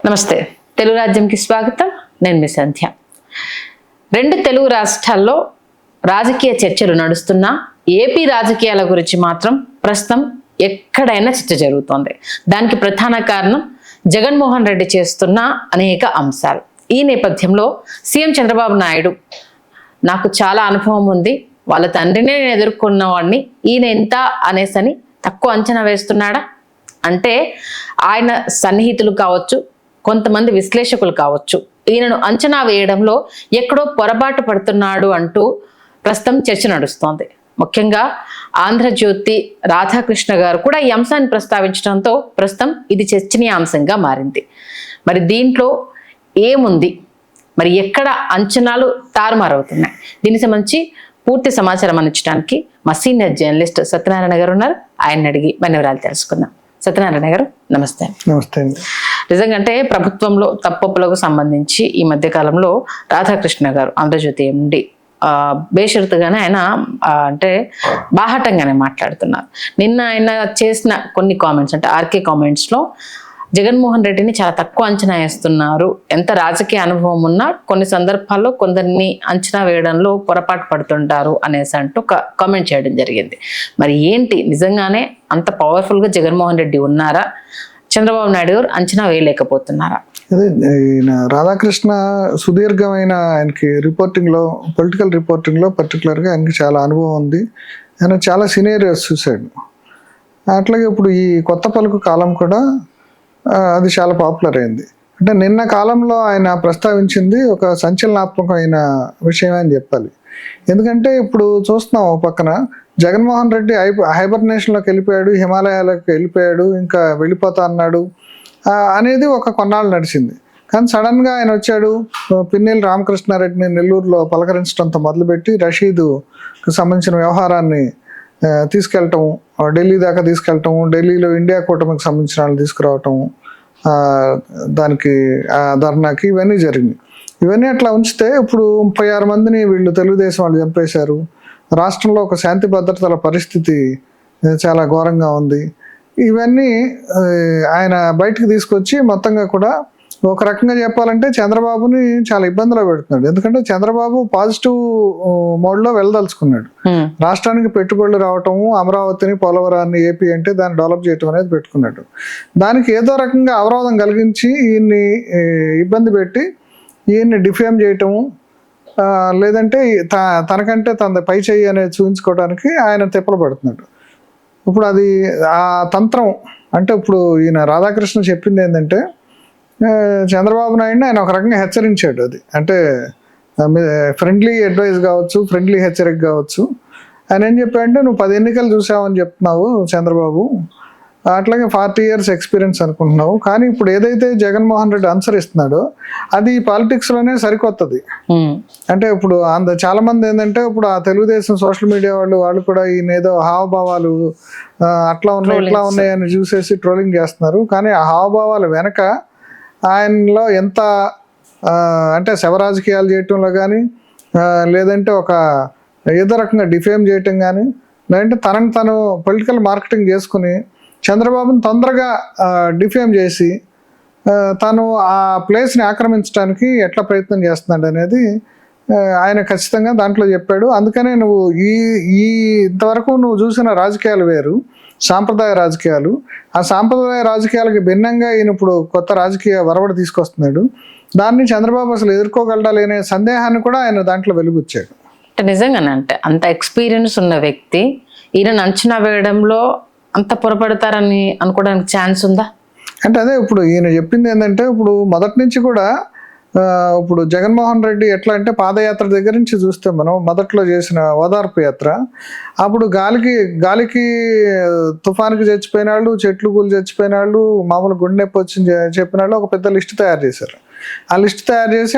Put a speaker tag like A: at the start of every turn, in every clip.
A: నమస్తే, తెలుగు రాజ్యంకి స్వాగతం. నేను మీ సంధ్య. రెండు తెలుగు రాష్ట్రాల్లో రాజకీయ చర్చలు నడుస్తున్నా ఏపీ రాజకీయాల గురించి మాత్రం ప్రస్తుతం ఎక్కడైనా చర్చ జరుగుతోంది. దానికి ప్రధాన కారణం జగన్మోహన్ రెడ్డి చేస్తున్న అనేక అంశాలు. ఈ నేపథ్యంలో సీఎం చంద్రబాబు నాయుడు నాకు చాలా అనుభవం ఉంది, వాళ్ళ తండ్రిని నేను ఎదుర్కొన్న వాడిని, ఈయన ఎంత అనేసని తక్కువ అంచనా వేస్తున్నాడా అంటే ఆయన సన్నిహితులు కావచ్చు, కొంతమంది విశ్లేషకులు కావచ్చు, ఈయనను అంచనా వేయడంలో ఎక్కడో పొరపాటు పడుతున్నాడు అంటూ ప్రస్తుతం చర్చ నడుస్తోంది. ముఖ్యంగా ఆంధ్రజ్యోతి రాధాకృష్ణ గారు కూడా ఈ అంశాన్ని ప్రస్తావించడంతో ప్రస్తుతం ఇది చర్చనీయాంశంగా మారింది. మరి దీంట్లో ఏముంది, మరి ఎక్కడ అంచనాలు తారుమారవుతున్నాయి, దీనికి సంబంధించి పూర్తి సమాచారం అందించడానికి మా సీనియర్ జర్నలిస్ట్ సత్యనారాయణ గారు ఉన్నారు. ఆయన అడిగి మన వివరాలు తెలుసుకుందాం. సత్యనారాయణ గారు నమస్తే.
B: నమస్తే అండి.
A: నిజంగా అంటే ప్రభుత్వంలో తప్పొప్పులకు సంబంధించి ఈ మధ్య కాలంలో రాధాకృష్ణ గారు ఆంధ్రజ్యోతి ఎండి బేషరతుగానే ఆయన అంటే బాహటంగానే మాట్లాడుతున్నారు. నిన్న ఆయన చేసిన కొన్ని కామెంట్స్ అంటే ఆర్కే కామెంట్స్లో జగన్మోహన్ రెడ్డిని చాలా తక్కువ అంచనా వేస్తున్నారు, ఎంత రాజకీయ అనుభవం ఉన్నా కొన్ని సందర్భాల్లో కొందరిని అంచనా వేయడంలో పొరపాటు పడుతుంటారు అనేసి అంటూ ఒక కామెంట్ చేయడం జరిగింది. మరి ఏంటి, నిజంగానే అంత పవర్ఫుల్గా జగన్మోహన్ రెడ్డి ఉన్నారా, చంద్రబాబు నాయుడు గారు అంచనా వేయలేకపోతున్నారా?
B: అదే ఈయన రాధాకృష్ణ సుదీర్ఘమైన ఆయనకి రిపోర్టింగ్లో, పొలిటికల్ రిపోర్టింగ్లో పర్టికులర్గా ఆయనకి చాలా అనుభవం ఉంది. ఆయన చాలా సీనియర్ చూశాడు. అట్లాగే ఇప్పుడు ఈ కొత్త పలుకు కాలం కూడా అది చాలా పాపులర్ అయింది. అంటే నిన్న కాలంలో ఆయన ప్రస్తావించింది ఒక సంచలనాత్మకమైన విషయం అని చెప్పాలి. ఎందుకంటే ఇప్పుడు చూస్తున్నాం, ఒక పక్కన జగన్మోహన్ రెడ్డి హైబర్నేషన్లోకి వెళ్ళిపోయాడు, హిమాలయాలకు వెళ్ళిపోయాడు, ఇంకా వెళ్ళిపోతా అన్నాడు అనేది ఒక కొన్నాళ్ళు నడిచింది. కానీ సడన్గా ఆయన వచ్చాడు, పిన్నెల్లి రామకృష్ణారెడ్డిని నెల్లూరులో పలకరించడంతో మొదలుపెట్టి రషీదుకు సంబంధించిన వ్యవహారాన్ని తీసుకెళ్ళటం, ఢిల్లీ దాకా తీసుకెళ్ళటం, ఢిల్లీలో ఇండియా కూటమికి సంబంధించిన వాళ్ళు తీసుకురావటం, దానికి ధర్నాకి ఇవన్నీ జరిగినాయి. ఇవన్నీ అట్లా ఉంచితే ఇప్పుడు 36 మందిని వీళ్ళు తెలుగుదేశం వాళ్ళు చంపేశారు. రాష్ట్రంలో ఒక శాంతి భద్రతల పరిస్థితి చాలా ఘోరంగా ఉంది. ఇవన్నీ ఆయన బయటకు తీసుకొచ్చి మొత్తంగా కూడా ఒక రకంగా చెప్పాలంటే చంద్రబాబుని చాలా ఇబ్బందిలో పెడుతున్నాడు. ఎందుకంటే చంద్రబాబు పాజిటివ్ మోడ్లో వెళ్ళదలుచుకున్నాడు. రాష్ట్రానికి పెట్టుబడులు రావటము, అమరావతిని, పోలవరాన్ని, ఏపీ అంటే దాన్ని డెవలప్ చేయటం అనేది పెట్టుకున్నాడు. దానికి ఏదో రకంగా అవరోధం కలిగించి ఈయన్ని ఇబ్బంది పెట్టి ఈయన్ని డిఫేమ్ చేయటము, లేదంటే తనకంటే తన పై చెయ్యి అనేది చూపించుకోవడానికి ఆయన తిప్పలు పడుతున్నాడు. ఇప్పుడు అది ఆ తంత్రం. అంటే ఇప్పుడు ఈయన రాధాకృష్ణ చెప్పింది ఏంటంటే చంద్రబాబు నాయుడిని ఆయన ఒక రకంగా హెచ్చరించాడు. అది అంటే ఫ్రెండ్లీ అడ్వైస్ కావచ్చు, ఫ్రెండ్లీ హెచ్చరిక కావచ్చు. ఆయన ఏం చెప్పాడంటే, నువ్వు 10 ఎన్నికలు చూసావని చెప్తున్నావు చంద్రబాబు, అట్లాగే 40 years ఎక్స్పీరియన్స్ అనుకుంటున్నావు, కానీ ఇప్పుడు ఏదైతే జగన్మోహన్ రెడ్డి అనుసరిస్తున్నాడో అది పాలిటిక్స్లోనే సరికొత్తది. అంటే ఇప్పుడు చాలా మంది ఏంటంటే ఇప్పుడు ఆ తెలుగుదేశం సోషల్ మీడియా వాళ్ళు కూడా ఈయన ఏదో హావభావాలు అట్లా ఉన్నాయి ఇట్లా ఉన్నాయి అని చూసేసి ట్రోలింగ్ చేస్తున్నారు. కానీ ఆ హావభావాలు వెనక ఆయనలో ఎంత అంటే శవ రాజకీయాలు చేయటంలో కానీ, లేదంటే ఒక ఏదో రకంగా డిఫేమ్ చేయటం కానీ, లేదంటే తనని తను పొలిటికల్ మార్కెటింగ్ చేసుకుని చంద్రబాబుని తొందరగా డిఫేమ్ చేసి తను ఆ ప్లేస్ని ఆక్రమించడానికి ఎట్లా ప్రయత్నం చేస్తున్నాడు అనేది ఆయన ఖచ్చితంగా దాంట్లో చెప్పాడు. అందుకనే నువ్వు ఈ ఇంతవరకు నువ్వు చూసిన రాజకీయాలు వేరు, సాంప్రదాయ రాజకీయాలు. ఆ సాంప్రదాయ రాజకీయాలకి భిన్నంగా ఈయన ఇప్పుడు కొత్త రాజకీయ వరవడి తీసుకొస్తున్నాడు. దాన్ని చంద్రబాబు అసలు ఎదుర్కోగలడా లేనే సందేహాన్ని కూడా ఆయన దాంట్లో వెలుగుచ్చాడు.
A: అంటే నిజంగానే అంటే అంత ఎక్స్పీరియన్స్ ఉన్న వ్యక్తి ఈయన అంచనా వేయడంలో అంత పొరపడతారని అనుకోవడానికి ఛాన్స్ ఉందా?
B: అంటే అదే ఇప్పుడు ఈయన చెప్పింది ఏంటంటే, ఇప్పుడు మొదటి నుంచి కూడా ఇప్పుడు జగన్మోహన్ రెడ్డి ఎట్లా అంటే పాదయాత్ర దగ్గర నుంచి చూస్తే మనం మొదట్లో చేసిన ఓదార్పు యాత్ర, అప్పుడు గాలికి తుఫానికి చచ్చిపోయిన వాళ్ళు, చెట్లు కూలి చచ్చిపోయిన వాళ్ళు, మామూలు గుండె నొప్పి వచ్చి చెప్పిన వాళ్ళు ఒక పెద్ద లిస్ట్ తయారు చేశారు. ఆ లిస్ట్ తయారు చేసి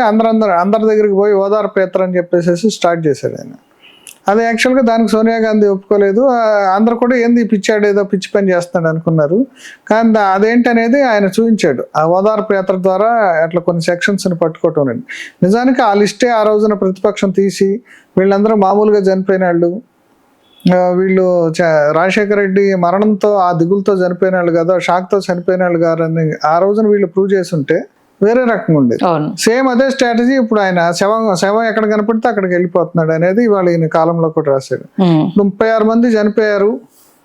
B: అందరి దగ్గరికి పోయి ఓదార్పు యాత్ర అని చెప్పేసి స్టార్ట్ చేశాడు ఆయన. అది యాక్చువల్గా దానికి సోనియా గాంధీ ఒప్పుకోలేదు. అందరు కూడా ఏంది పిచ్చాడు, ఏదో పిచ్చి పని చేస్తున్నాడు అనుకున్నారు. కానీ అదేంటి అనేది ఆయన చూపించాడు. ఆ ఓదార్పు యాత్ర ద్వారా అట్లా కొన్ని సెక్షన్స్ని పట్టుకోవటం అనేది. నిజానికి ఆ లిస్టే ఆ రోజున ప్రతిపక్షం తీసి వీళ్ళందరూ మామూలుగా చనిపోయిన వాళ్ళు, వీళ్ళు రాజశేఖర రెడ్డి మరణంతో ఆ దిగులతో చనిపోయిన వాళ్ళు కదా, షాక్తో చనిపోయిన వాళ్ళు గారని ఆ రోజున వీళ్ళు ప్రూవ్ చేసి ఉంటే వేరే రకంగా ఉండేది. సేమ్ అదే స్ట్రాటజీ ఇప్పుడు ఆయన శవం ఎక్కడ కనపడితే అక్కడికి వెళ్ళిపోతున్నాడు అనేది ఇవాళ ఈయన కాలంలో కూడా రాశాడు. 36 మంది చనిపోయారు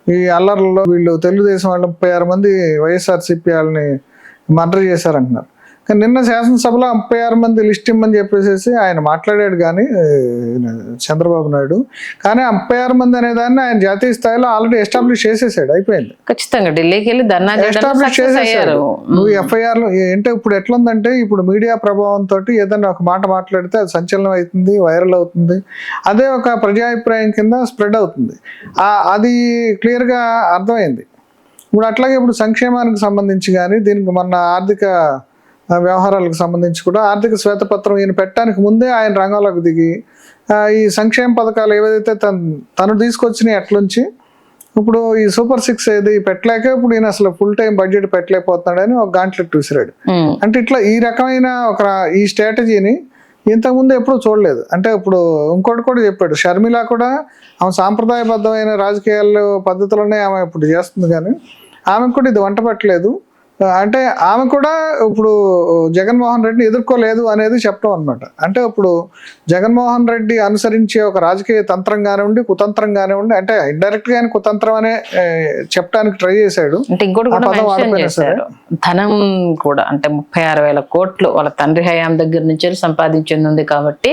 B: ఈ అల్లర్లలో, వీళ్ళు తెలుగుదేశం వాళ్ళు 36 మంది వైఎస్ఆర్సీపీ వాళ్ళని మర్డర్ చేశారంటున్నారు. కానీ నిన్న శాసనసభలో 36 మంది లిస్ట్ ఇమ్మని చెప్పేసి ఆయన మాట్లాడాడు కానీ చంద్రబాబు నాయుడు, కానీ 36 మంది అనే దాన్ని ఆయన జాతీయ స్థాయిలో ఆల్రెడీ ఎస్టాబ్లిష్ చేసేసాడు, అయిపోయింది.
A: ఖచ్చితంగా ఢిల్లీకి వెళ్ళి
B: ఎస్టాబ్లిష్ చేసేసాడు. నువ్వు ఎఫ్ఐఆర్లు ఏంటంటే ఇప్పుడు ఎట్లుందంటే ఇప్పుడు మీడియా ప్రభావంతో ఏదైనా ఒక మాట మాట్లాడితే అది సంచలనం అవుతుంది, వైరల్ అవుతుంది, అదే ఒక ప్రజాభిప్రాయం కింద స్ప్రెడ్ అవుతుంది. అది క్లియర్గా అర్థమైంది. ఇప్పుడు అట్లాగే ఇప్పుడు సంక్షేమానికి సంబంధించి కానీ దీనికి మొన్న ఆర్థిక వ్యవహారాలకు సంబంధించి కూడా ఆర్థిక శ్వేతపత్రం ఈయన పెట్టడానికి ముందే ఆయన రంగంలోకి దిగి ఈ సంక్షేమ పథకాలు ఏవైతే తను తీసుకొచ్చినాయి అట్లుంచి ఇప్పుడు ఈ సూపర్ 6 ఏది పెట్టలేక ఇప్పుడు ఈయన అసలు ఫుల్ టైం బడ్జెట్ పెట్టలేకపోతున్నాడని ఒక గాంట్లెట్ విసిరాడు. అంటే ఇట్లా ఈ రకమైన ఈ స్ట్రాటజీని ఇంతకుముందు ఎప్పుడు చూడలేదు. అంటే ఇప్పుడు ఇంకోటి కూడా చెప్పాడు, షర్మిల కూడా ఆమె సాంప్రదాయబద్ధమైన రాజకీయాల పద్ధతులనే ఆమె ఇప్పుడు చేస్తుంది, కానీ ఆమెకు కూడా ఇది వంట పట్టలేదు. అంటే ఆమె కూడా ఇప్పుడు జగన్మోహన్ రెడ్డిని ఎదుర్కోలేదు అనేది చెప్పడం అనమాట. అంటే ఇప్పుడు జగన్మోహన్ రెడ్డి అనుసరించే ఒక రాజకీయ తంత్రంగానే ఉండి కుతంత్రంగానే ఉండి, అంటే ఇండైరెక్ట్ గా కుతంత్రం అనే చెప్పడానికి ట్రై చేశాడు.
A: అంటే ఇంకోటి ధనం కూడా, అంటే 36,000 కోట్లు వాళ్ళ తండ్రి హయాం దగ్గర నుంచి సంపాదించింది ఉంది కాబట్టి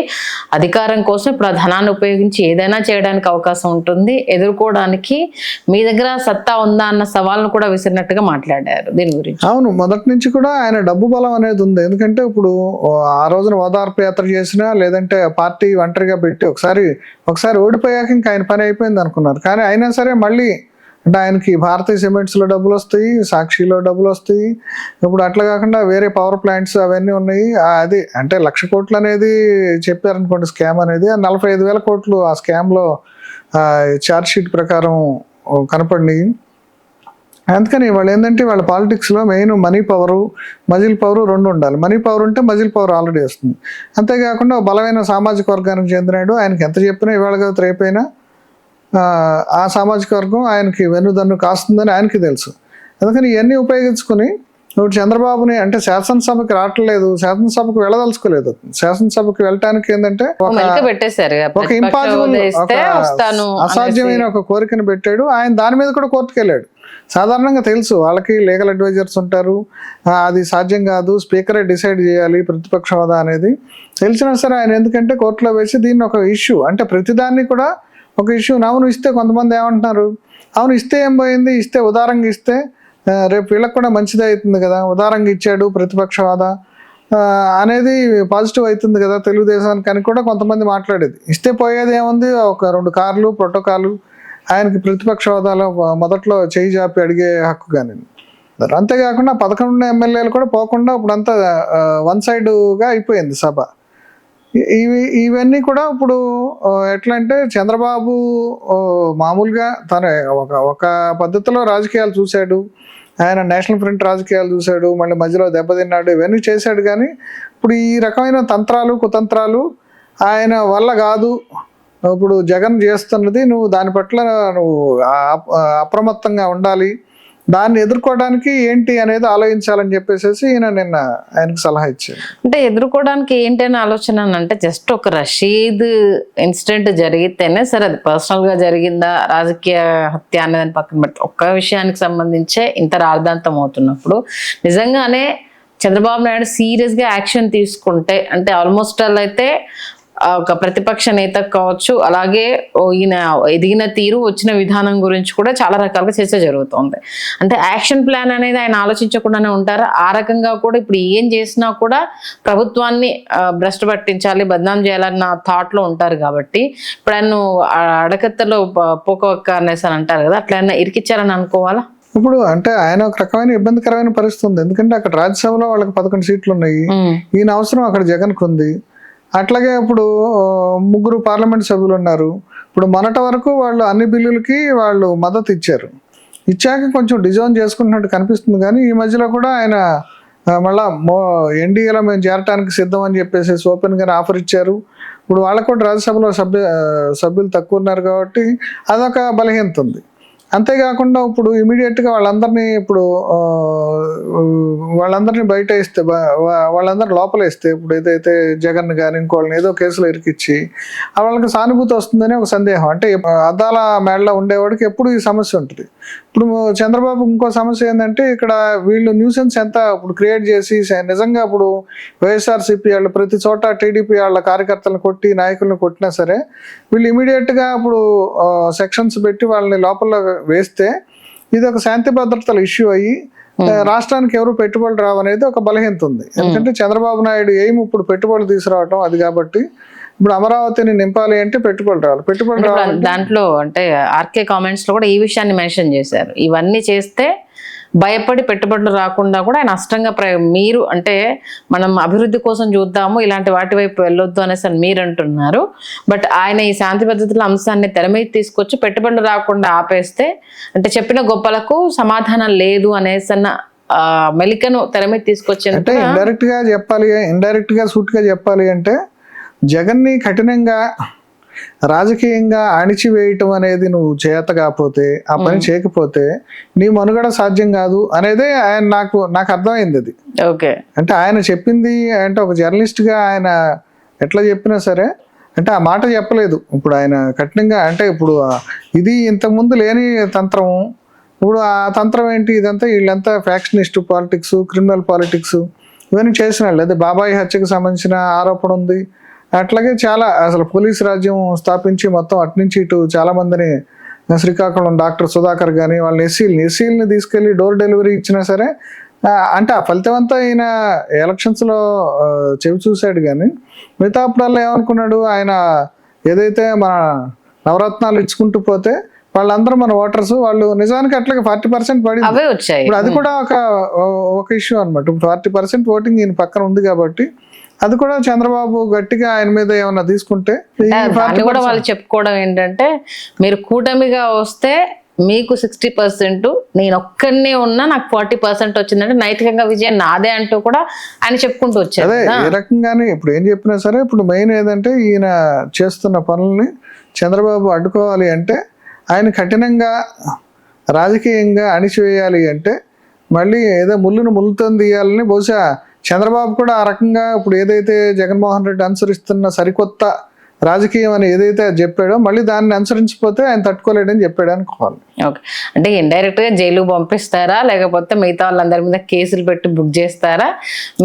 A: అధికారం కోసం ఇప్పుడు ఆ ధనాన్ని ఉపయోగించి ఏదైనా చేయడానికి అవకాశం ఉంటుంది, ఎదుర్కోవడానికి మీ దగ్గర సత్తా ఉందా అన్న సవాల్ను కూడా విసిరినట్టుగా మాట్లాడారు. దీని గురించి
B: అవును, మొదటి నుంచి కూడా ఆయన డబ్బు బలం అనేది ఉంది. ఎందుకంటే ఇప్పుడు ఆ రోజున ఓదార్పు యాత్ర చేసినా లేదంటే పార్టీ ఒంటరిగా పెట్టి ఒకసారి ఓడిపోయాక ఇంకా ఆయన పని అయిపోయింది అనుకున్నారు. కానీ అయినా సరే మళ్ళీ అంటే ఆయనకి భారతీయ సిమెంట్స్లో డబ్బులు వస్తాయి, సాక్షిలో డబ్బులు వస్తాయి, ఇప్పుడు అట్లా కాకుండా వేరే పవర్ ప్లాంట్స్ అవన్నీ ఉన్నాయి. అది అంటే 1,00,000 కోట్లు అనేది చెప్పారనుకోండి స్కామ్ అనేది, 45,000 కోట్లు ఆ స్కామ్లో ఛార్జ్ షీట్ ప్రకారం కనపడినాయి. అందుకని వాళ్ళు ఏంటంటే వాళ్ళ పాలిటిక్స్లో main money power muscle power రెండు ఉండాలి. మనీ పవర్ ఉంటే మజిల్ పవర్ ఆల్రెడీ వస్తుంది. అంతేకాకుండా బలమైన సామాజిక వర్గానికి చెందినాడు, ఆయనకి ఎంత చెప్పినా ఇవాళ కదా రేపైనా ఆ సామాజిక వర్గం ఆయనకి వెన్నుదన్ను కాస్తుందని ఆయనకి తెలుసు. అందుకని ఇవన్నీ ఉపయోగించుకుని ఇప్పుడు చంద్రబాబుని అంటే శాసనసభకి రావట్లేదు, శాసనసభకు వెళ్ళదలుచుకోలేదు. శాసనసభకు వెళ్ళటానికి ఏంటంటే ఒక ఇంపాసిబుల్ అసాధ్యమైన ఒక కోరికను పెట్టాడు. ఆయన దాని మీద కూడా కోర్టుకు వెళ్ళాడు. సాధారణంగా తెలుసు వాళ్ళకి లీగల్ అడ్వైజర్స్ ఉంటారు, అది సాధ్యం కాదు, స్పీకరే డిసైడ్ చేయాలి ప్రతిపక్ష హోదా అనేది తెలిసినా సరే ఆయన ఎందుకంటే కోర్టులో వేసి దీన్ని ఒక ఇష్యూ, అంటే ప్రతిదాన్ని కూడా ఒక ఇష్యూ. అవును ఇస్తే కొంతమంది ఏమంటున్నారు, అవును ఇస్తే ఏం పోయింది, ఇస్తే ఉదారంగా ఇస్తే రేపు వీళ్ళకి కూడా మంచిదే అవుతుంది కదా, ఉదారంగా ఇచ్చాడు ప్రతిపక్ష హోదా అనేది పాజిటివ్ అవుతుంది కదా తెలుగుదేశానికి అని కూడా కొంతమంది మాట్లాడేది. ఇస్తే పోయేది ఏముంది, ఒక 2 కార్లు ప్రోటోకాలు ఆయనకి ప్రతిపక్ష హోదాలో మొదట్లో చేయి జాపి అడిగే హక్కు కానీ. అంతేకాకుండా 11 ఎమ్మెల్యేలు కూడా పోకుండా ఇప్పుడు అంతా వన్ సైడ్గా అయిపోయింది సభ. ఇవన్నీ కూడా ఇప్పుడు ఎట్లా అంటే చంద్రబాబు మామూలుగా తన ఒక పద్ధతిలో రాజకీయాలు చూశాడు, ఆయన నేషనల్ ఫ్రంట్ రాజకీయాలు చూశాడు, మళ్ళీ మధ్యలో దెబ్బతిన్నాడు, ఇవన్నీ చేశాడు. కానీ ఇప్పుడు ఈ రకమైన తంత్రాలు కుతంత్రాలు ఆయన వల్ల కాదు. ఇప్పుడు జగన్ చేస్తున్నది నువ్వు దాని పట్ల నువ్వు అప్రమత్తంగా ఉండాలి, దాన్ని ఎదుర్కోవడానికి ఏంటి అనేది ఆలోచించాలని చెప్పేసి ఈయన నిన్న ఆయనకు సలహా ఇచ్చారు.
A: అంటే ఎదుర్కోవడానికి ఏంటి అని ఆలోచన అంటే జస్ట్ ఒక రషీద్ ఇన్సిడెంట్ జరిగితేనే సరే అది పర్సనల్ గా జరిగిందా రాజకీయ హత్య అనేది పక్కన పెడితే ఒక్క విషయానికి సంబంధించే ఇంత రాద్ధాంతం అవుతున్నప్పుడు నిజంగానే చంద్రబాబు నాయుడు సీరియస్ గా యాక్షన్ తీసుకుంటే అంటే ఆల్మోస్ట్ ఆల్ అయితే ఒక ప్రతిపక్ష నేత కావచ్చు, అలాగే ఈయన ఎదిగిన తీరు వచ్చిన విధానం గురించి కూడా చాలా రకాలుగా చర్చ జరుగుతుంది. అంటే యాక్షన్ ప్లాన్ అనేది ఆయన ఆలోచించకుండానే ఉంటారు. ఆ రకంగా కూడా ఇప్పుడు ఏం చేసినా కూడా ప్రభుత్వాన్ని భ్రష్టు పట్టించాలి, బద్నాం చేయాలన్న థాట్ లో ఉంటారు. కాబట్టి ఇప్పుడు ఆయన అడకత్తలో పోక అనేసి అని అంటారు కదా, అట్లా ఇరికిచ్చారని అనుకోవాలా?
B: ఇప్పుడు అంటే ఆయన ఒక రకమైన ఇబ్బందికరమైన పరిస్థితి ఉంది. ఎందుకంటే అక్కడ రాజ్యసభలో వాళ్ళకి 11 సీట్లు ఉన్నాయి, ఈయన అవసరం అక్కడ జగన్కు ఉంది. అట్లాగే ఇప్పుడు 3 పార్లమెంట్ సభ్యులు ఉన్నారు. ఇప్పుడు మొన్నటి వరకు వాళ్ళు అన్ని బిల్లులకి వాళ్ళు మద్దతు ఇచ్చాక కొంచెం డిజోన్ చేసుకుంటున్నట్టు కనిపిస్తుంది. కానీ ఈ మధ్యలో కూడా ఆయన మళ్ళా ఎన్డీఏలో మేము చేరటానికి సిద్ధం అని చెప్పేసి ఓపెన్గానే ఆఫర్ ఇచ్చారు. ఇప్పుడు వాళ్ళకు కూడా రాజ్యసభలో సభ్యులు తక్కువ ఉన్నారు కాబట్టి అదొక బలహీనత ఉంది. అంతేకాకుండా ఇప్పుడు ఇమీడియట్గా వాళ్ళందరినీ బయట వేస్తే వాళ్ళందరూ లోపల వేస్తే ఇప్పుడు ఏదైతే జగన్ కానీ ఇంకోళ్ళని ఏదో కేసులో ఇరికిచ్చి వాళ్ళకి సానుభూతి వస్తుందని ఒక సందేహం. అంటే అద్దాల మేడలో ఉండేవాడికి ఎప్పుడు ఈ సమస్య ఉంటుంది. ఇప్పుడు చంద్రబాబు ఇంకో సమస్య ఏంటంటే ఇక్కడ వీళ్ళు న్యూసెన్స్ ఎంత ఇప్పుడు క్రియేట్ చేసి నిజంగా ఇప్పుడు వైఎస్ఆర్సీపీ వాళ్ళు ప్రతి చోట టీడీపీ వాళ్ళ కార్యకర్తలను కొట్టి నాయకులను కొట్టినా సరే వీళ్ళు ఇమీడియట్గా ఇప్పుడు సెక్షన్స్ పెట్టి వాళ్ళని లోపల వేస్తే ఇది ఒక శాంతి భద్రతల ఇష్యూ అయ్యి రాష్ట్రానికి ఎవరు పెట్టుబడులు రావనేది ఒక బలహీనత ఉంది. ఎందుకంటే చంద్రబాబు నాయుడు ఏం ఇప్పుడు పెట్టుబడులు తీసుకురావటం అది కాబట్టి ఇప్పుడు అమరావతిని నింపాలి అంటే పెట్టుబడులు రావాలి.
A: దాంట్లో అంటే ఆర్కే కామెంట్స్ లో కూడా ఈ విషయాన్ని మెన్షన్ చేశారు. ఇవన్నీ చేస్తే భయపడి పెట్టుబడులు రాకుండా కూడా ఆయన నష్టంగా మీరు అంటే మనం అభివృద్ధి కోసం చూద్దాము ఇలాంటి వాటి వైపు వెళ్ళొద్దు అనేసి అని మీరు అంటున్నారు. బట్ ఆయన ఈ శాంతి భద్రతల అంశాన్ని తెర మీద తీసుకొచ్చి పెట్టుబడులు రాకుండా ఆపేస్తే అంటే చెప్పిన గొప్పలకు సమాధానం లేదు అనేసి అన్న మెలికను తెర మీద తీసుకొచ్చి
B: అంటే ఇండైరెక్ట్ గా సూట్ గా చెప్పాలి అంటే జగన్ని కఠినంగా రాజకీయంగా అణిచివేయటం అనేది నువ్వు చేత కాకపోతే ఆ పని చేయకపోతే నీ మనుగడ సాధ్యం కాదు అనేదే ఆయన నాకు అర్థమైంది. అది
A: ఓకే
B: అంటే ఆయన చెప్పింది అంటే ఒక జర్నలిస్ట్ గా ఆయన ఎట్లా చెప్పినా సరే అంటే ఆ మాట చెప్పలేదు. ఇప్పుడు ఆయన కఠినంగా అంటే ఇప్పుడు ఇది ఇంతకుముందు లేని తంత్రం. ఇప్పుడు ఆ తంత్రం ఏంటి? ఇదంతా వీళ్ళంతా ఫ్యాక్షనిస్ట్ పాలిటిక్స్, క్రిమినల్ పాలిటిక్స్ ఇవన్నీ చేసిన వాళ్ళు. అదే బాబాయి హత్యకు సంబంధించిన ఆరోపణ ఉంది. అట్లాగే చాలా అసలు పోలీసు రాజ్యం స్థాపించి మొత్తం అట్నుంచి ఇటు చాలా మందిని శ్రీకాకుళం డాక్టర్ సుధాకర్ కానీ వాళ్ళని ఎస్సీలని తీసుకెళ్లి డోర్ డెలివరీ ఇచ్చినా సరే అంటే ఆ ఫలితం అంతా ఈయన ఎలక్షన్స్లో చెవి చూశాడు. కానీ మిగతా అప్పుడల్లా ఏమనుకున్నాడు ఆయన ఏదైతే మన నవరత్నాలు ఇచ్చుకుంటూ పోతే వాళ్ళందరూ మన ఓటర్స్ వాళ్ళు నిజానికి అట్లాగే 40% పడింది. ఇప్పుడు అది కూడా ఒక ఇష్యూ అనమాట. ఇప్పుడు 40% ఓటింగ్ ఈయన పక్కన ఉంది కాబట్టి అది కూడా చంద్రబాబు గట్టిగా ఆయన మీద ఏమన్నా తీసుకుంటే
A: కూడా వాళ్ళు చెప్పుకోవడం ఏంటంటే మీరు కూటమిగా వస్తే మీకు 60%, నేను ఒక్కనే ఉన్నా నాకు 40% వచ్చిందంటే నైతికంగా విజయం నాదే అంటూ కూడా ఆయన చెప్పుకుంటూ వచ్చారు.
B: అదే ఏ రకంగానే ఇప్పుడు ఏం చెప్పినా సరే ఇప్పుడు మెయిన్ ఏదంటే ఈయన చేస్తున్న పనుల్ని చంద్రబాబు అడ్డుకోవాలి అంటే ఆయన కఠినంగా రాజకీయంగా అణిచివేయాలి అంటే మళ్ళీ ఏదో ముళ్ళుతో తీయాలని బహుశా చంద్రబాబు కూడా ఆ రకంగా ఇప్పుడు ఏదైతే జగన్మోహన్ రెడ్డి అనుసరిస్తున్న సరికొత్త రాజకీయం అని ఏదైతే చెప్పాడో మళ్ళీ దాన్ని అనుసరించిపోతే ఆయన తట్టుకోలేడని చెప్పాడు అనుకోవాలి.
A: ఓకే అంటే ఇండైరెక్ట్ గా జైలు పంపిస్తారా లేకపోతే మిగతా వాళ్ళందరి మీద కేసులు పెట్టి బుక్ చేస్తారా?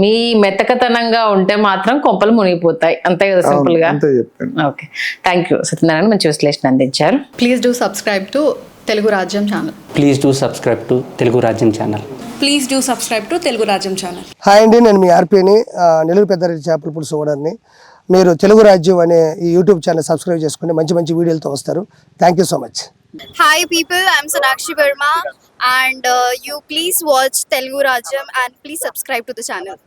A: మీ మెతకతనంగా ఉంటే మాత్రం కొంపలు మునిగిపోతాయి అంతే కదా, సింపుల్ గా.
B: అంతే చెప్పాను.
A: ఓకే థ్యాంక్ యూ సత్యనారాయణ, మంచి విశ్లేషణ అందించారు.
C: Please do subscribe to Telugu Rajyam channel.
D: Please do subscribe to Telugu Rajyam channel.
C: Please do subscribe to Telugu Rajyam channel.
E: Hi అండి, నేను మీ ఆర్పీని, నెల్లూరు పెద్దారెడ్డి చేపల పులుసు ఓనర్ని. మీరు తెలుగు రాజ్యం అనే ఈ యూట్యూబ్ ఛానల్ సబ్స్క్రైబ్ చేసుకుని మంచి మంచి వీడియోలతో వస్తారు. Thank you so much.
F: Hi people, I'm Sonakshi Verma and you please watch Telugu Rajyam and please subscribe to the channel.